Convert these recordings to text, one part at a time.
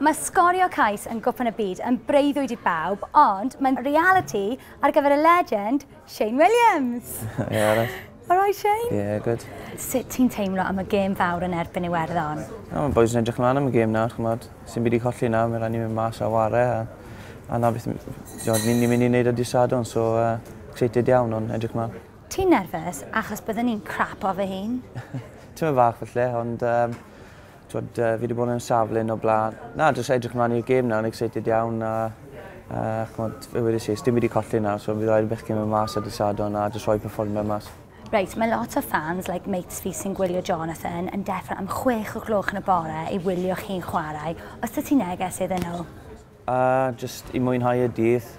Mae sgorio cais yn gwpan y byd yn breuddwyd I bawb, ond mae'n reality ar gyfer y legend Shane Williams. Yeah, right. All right, Shane? Yeah, good. Sut ti'n teimlo am y gêm fawr yn erbyn Iwerddon? Mae boys yn edrych mlaen am y gêm nawr, chymod. Sy'n byd I colli nawr, mae'n rhaid ni mynd mas a ware. A na beth, ni'n mynd I wneud y disadwn, so excited iawn o'n edrych mlaen. Ti'n nerfus achos byddwn ni'n crap o fy hun? Ti'n mynd fach felly, ond fi wedi bod yn saflun o blaen. Na, jyst edrych mlaen i'r gêm nawr, excited iawn. Chymod, fe wedi sys, dim byd I colli nawr, so bydd rhaid i bechgyn mynd mas a disadwn a jyst rhoi perfformio mas. Reit, mae lot o fans, like mates fi sy'n gwylio Jonathan, yn deffro am 6 o'r gloch yn y bore I wylio chi'n chwarae. Os da ti'n neges iddyn nhw? Just I mwynhau y dydd,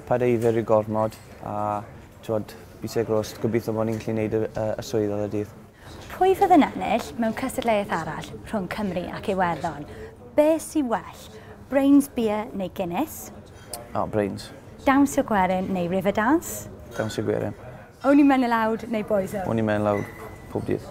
paid eifr I gormod, a bysau gros, gobeithio bod ni'n gallu gwneud y swydd o'r dydd. Pwy fydd yn ennill mewn cystadleuaeth arall rhwng Cymru ac Iwerddon? Be sy'n well? Brains beer neu Guinness? Brains. Dawns o gwerin neu river dance? Dawns o gwerin. O'n i'n mynd lawd neu boys o? O'n i'n mynd lawd pob dydd.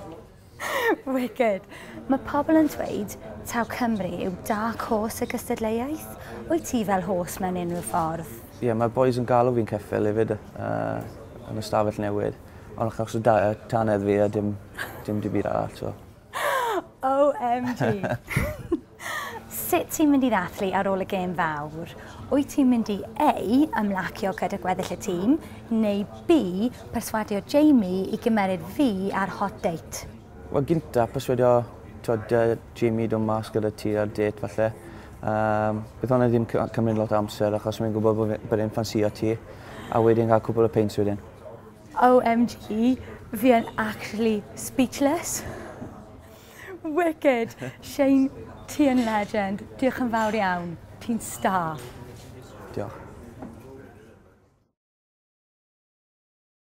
Wicked. Mae pobl yn dweud taw Cymru yw dark horse y gystadleuaeth. Wyt ti fel horse mewn unrhyw ffordd? Ie, mae'r boys yn galw fi'n ceffil hefyd yn y stafell newid. Ond achos o tanedd fi a dim byd arall. So. OMG. Sut ti'n mynd I ddathlu ar ôl y gêm fawr? Wyt ti'n mynd I A, ymlacio gyda gweddill y tîm, neu B, perswadio Jamie I gymeryd fi ar hot date? Wel, gynta, perswadio Jamie dod mas gyda ti ar date falle. Bydd hwnna ddim cymryd lot o amser achos mi'n gwybod bod e'n ffansio ti a wedyn cael cwbl o peints wedyn. OMG, fi yn actually speechless. Wicked. Shane, ti yn legend. Diolch yn fawr iawn. Ti'n star. Diolch.